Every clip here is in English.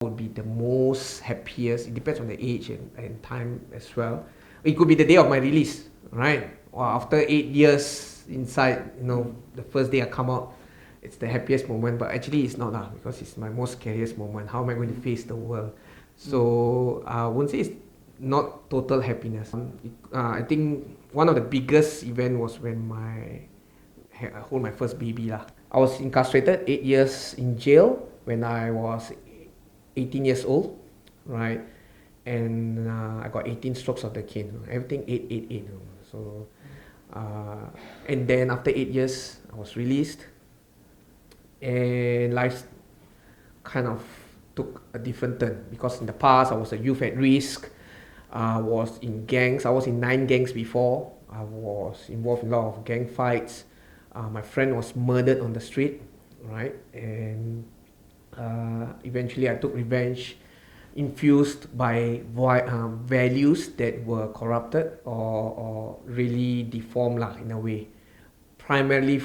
would be the most happiest. It depends on the age and time as well. It could be the day of my release, right? Or after 8 years inside, the first day I come out, it's the happiest moment. But actually, it's not lah, because it's my most scariest moment. How am I going to face the world? So I won't say it's not total happiness. I think one of the biggest event was when I hold my first baby lah. I was incarcerated 8 years in jail when I was 18 years old, right? And I got 18 strokes of the cane. Everything 8, 8, 8. So, and then after 8 years, I was released, and life kind of took a different turn because in the past I was a youth at risk. I was in gangs. I was in 9 gangs before. I was involved in a lot of gang fights. My friend was murdered on the street, right? And eventually I took revenge, infused by values that were corrupted or really deformed lah, in a way. Primarily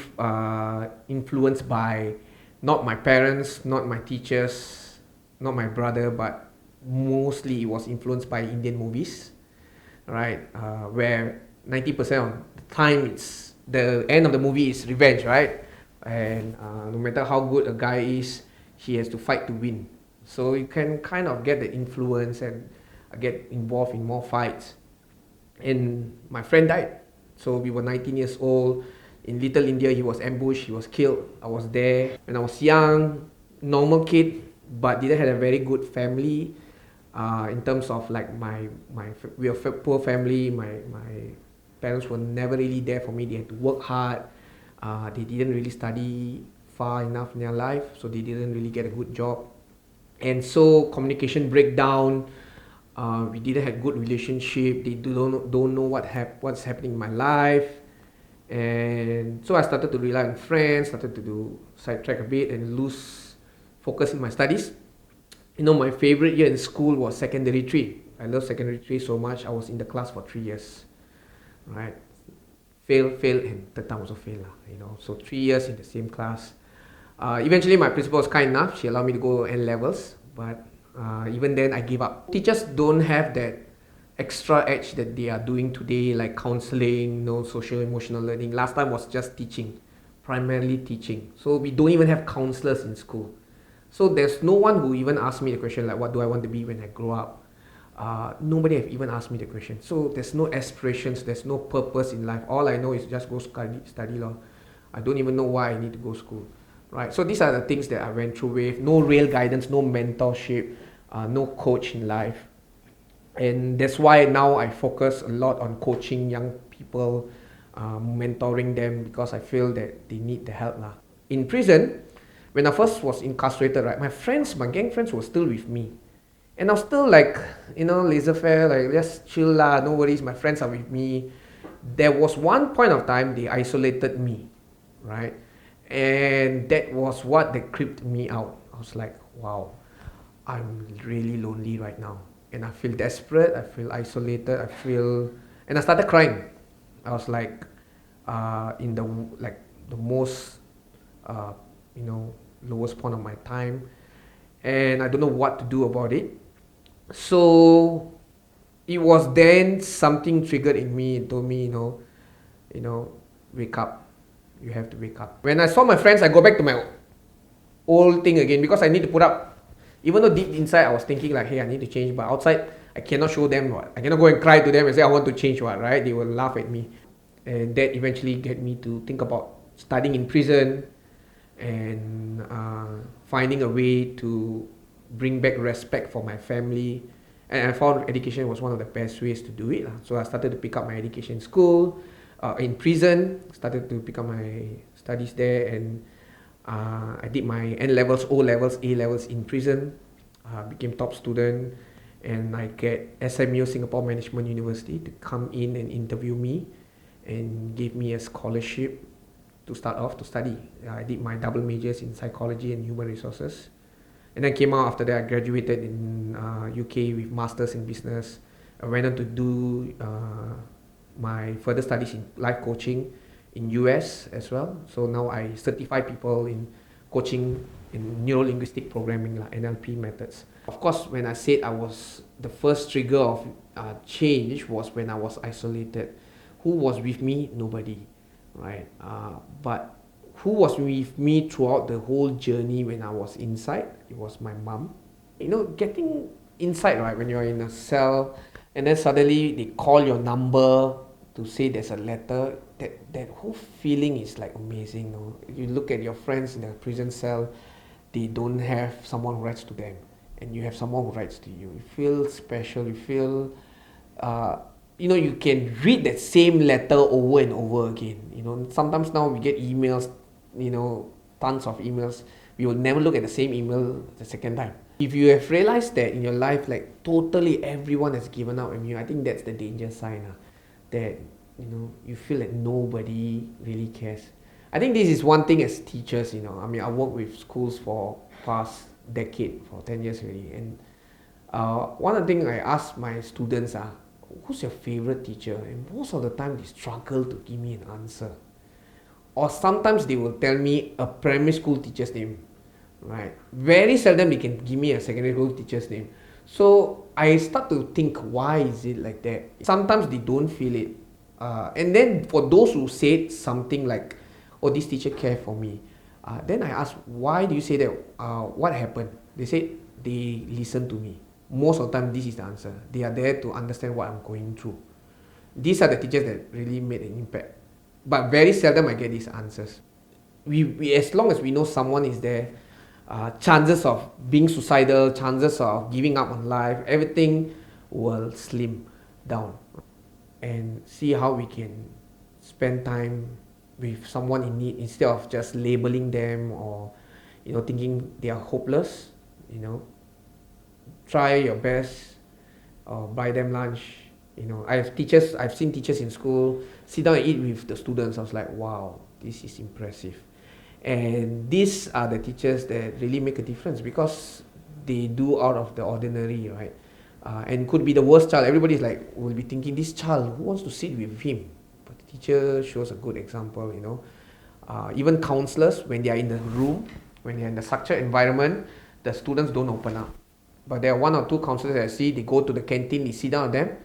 influenced by not my parents, not my teachers, not my brother, but mostly it was influenced by Indian movies, right? Where 90% of the time it's the end of the movie is revenge, right? And no matter how good a guy is, he has to fight to win. So you can kind of get the influence and get involved in more fights. And my friend died. So we were 19 years old. In Little India, he was ambushed, he was killed. I was there. When I was young, normal kid, but didn't have a very good family. In terms of like we are a poor family. My parents were never really there for me. They had to work hard. They didn't really study far enough in their life, so they didn't really get a good job. And so communication breakdown. We didn't have good relationship. They don't know what's happening in my life. And so I started to rely on friends, started to do sidetrack a bit and lose focus in my studies. My favorite year in school was secondary 3. I love secondary 3 so much. I was in the class for 3 years, right? Fail, and third time also fail lah, So 3 years in the same class. Eventually my principal was kind enough. She allowed me to go N levels, but even then I gave up. Teachers don't have that extra edge that they are doing today, like counseling, social emotional learning. Last time was just teaching, primarily teaching. So we don't even have counselors in school. So there's no one who even asked me the question like, what do I want to be when I grow up? Nobody have even asked me the question. So there's no aspirations, there's no purpose in life. All I know is just go study law. I don't even know why I need to go school, right? So these are the things that I went through with. No real guidance, no mentorship, no coach in life. And that's why now I focus a lot on coaching young people, mentoring them, because I feel that they need the help lah. In prison, when I first was incarcerated, right, my gang friends were still with me. And I was still like, laissez-faire, like, just chill lah, no worries, my friends are with me. There was one point of time they isolated me, right? And that was what that creeped me out. I was like, wow, I'm really lonely right now. And I feel desperate, I feel isolated, and I started crying. I was like, in the most, lowest point of my time. And I don't know what to do about it. So it was then something triggered in me and told me, wake up. You have to wake up. When I saw my friends, I go back to my old thing again because I need to put up. Even though deep inside I was thinking like, hey, I need to change, but outside I cannot show them what. I cannot go and cry to them and say I want to change what, right? They will laugh at me. And that eventually get me to think about studying in prison and finding a way to bring back respect for my family. And I found education was one of the best ways to do it. So I started to pick up my education in school, in prison, started to pick up my studies there, and I did my N levels, O levels, A levels in prison, became top student, and I get SMU, Singapore Management University, to come in and interview me and give me a scholarship to start off to study. I did my double majors in psychology and human resources. And then came out after that, I graduated in UK with masters in business. I went on to do my further studies in life coaching in US as well. So now I certify people in coaching in neuro-linguistic programming, like NLP methods. Of course, when I said I was the first trigger of change was when I was isolated. Who was with me? Nobody, right? But who was with me throughout the whole journey when I was inside? It was my mom. Getting inside, right, when you're in a cell and then suddenly they call your number to say there's a letter, that whole feeling is like amazing. You look at your friends in the prison cell, they don't have someone who writes to them, and you have someone who writes to you. You feel special. You feel uh, you can read that same letter over and over again. Sometimes now we get emails, tons of emails. We will never look at the same email the second time. If you have realized that in your life, like totally everyone has given up on you, I think that's the danger sign. That you feel that nobody really cares. I think this is one thing as teachers. I mean, I work with schools for past decade, for 10 years already, and one of the things I ask my students are, who's your favorite teacher? And most of the time they struggle to give me an answer. Or sometimes they will tell me a primary school teacher's name, right? Very seldom they can give me a secondary school teacher's name. So I start to think, why is it like that? Sometimes they don't feel it. And then for those who said something like, oh, this teacher care for me, then I ask, why do you say that? What happened? They said they listen to me. Most of the time, this is the answer. They are there to understand what I'm going through. These are the teachers that really made an impact. But very seldom I get these answers. We as long as we know someone is there, chances of being suicidal, chances of giving up on life, everything will slim down. And see how we can spend time with someone in need instead of just labeling them or thinking they are hopeless. Try your best, or buy them lunch. I've seen teachers in school sit down and eat with the students. I was like, wow, this is impressive. And these are the teachers that really make a difference because they do out of the ordinary, right? And could be the worst child. Everybody's like, will be thinking, this child, who wants to sit with him? But the teacher shows a good example. Even counselors, when they are in the room, when they are in the structured environment, the students don't open up. But there are one or two counselors that I see, they go to the canteen, they sit down with them,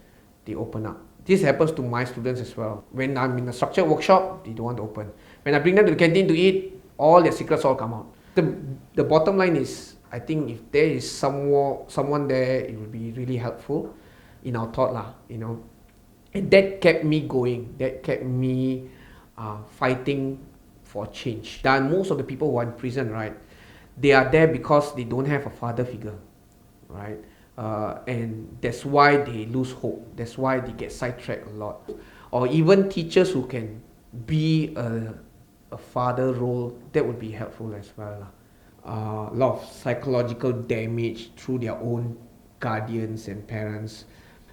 they open up. This happens to my students as well. When I'm in a structured workshop, they don't want to open. When I bring them to the canteen to eat, all their secrets all come out. The bottom line is, I think if there is someone there, it will be really helpful in our thought lah, And that kept me going. That kept me fighting for change. Then most of the people who are in prison, right, they are there because they don't have a father figure, right? And that's why they lose hope. That's why they get sidetracked a lot. Or even teachers who can be a father role, that would be helpful as well. A lot of psychological damage through their own guardians and parents.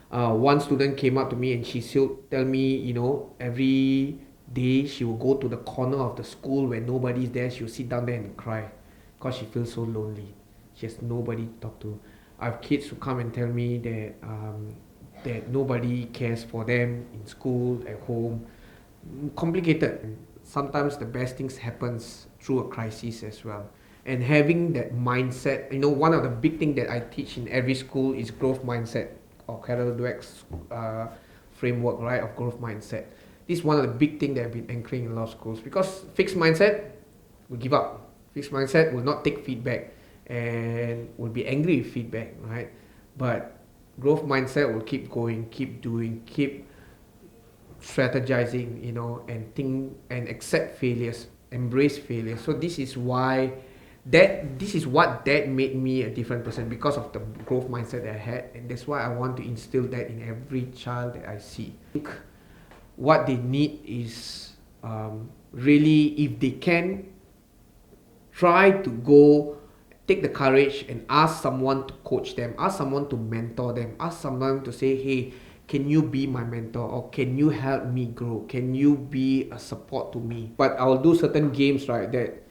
One student came up to me and she still tell me, every day she will go to the corner of the school where nobody's there. She will sit down there and cry because she feels so lonely. She has nobody to talk to. I have kids who come and tell me that nobody cares for them in school, at home. Complicated. Sometimes the best things happens through a crisis as well. And having that mindset, one of the big things that I teach in every school is growth mindset, or Carol Dweck's framework, right, of growth mindset. This is one of the big things that I've been anchoring in a lot of schools, because fixed mindset will give up. Fixed mindset will not take feedback and will be angry with feedback, right? But growth mindset will keep going, keep doing, keep strategizing, and think and accept failures, embrace failure. So this is what made me a different person, because of the growth mindset that I had, and that's why I want to instill that in every child that I see. I think what they need is really, if they can, try to go, take the courage and ask someone to coach them, ask someone to mentor them, ask someone to say, hey, can you be my mentor, or can you help me grow, can you be a support to me? But I'll do certain games, right, that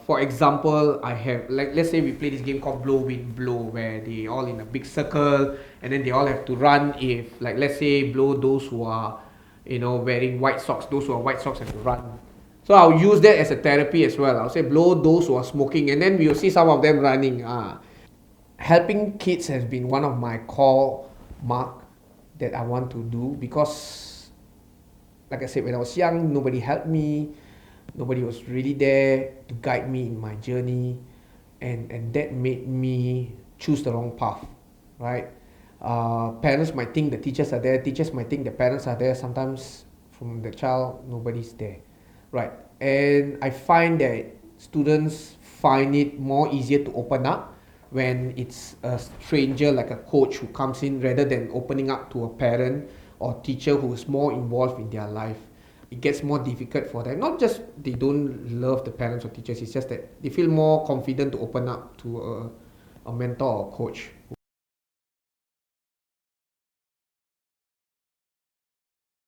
for example, I have, like, let's say we play this game called Blow Wind Blow, where they all in a big circle and then they all have to run. If, like, let's say blow those who are wearing white socks, those who are white socks have to run. So I'll use that as a therapy as well. I'll say blow those who are smoking, and then we'll see some of them running. helping kids has been one of my core mark that I want to do, because like I said, when I was young, nobody helped me, nobody was really there to guide me in my journey, and that made me choose the wrong path, right? Parents might think the teachers are there, teachers might think the parents are there. Sometimes from the child, nobody's there, right? And I find that students find it more easier to open up when it's a stranger like a coach who comes in, rather than opening up to a parent or teacher who is more involved in their life. It gets more difficult for them. Not just they don't love the parents or teachers, it's just that they feel more confident to open up to a mentor or coach.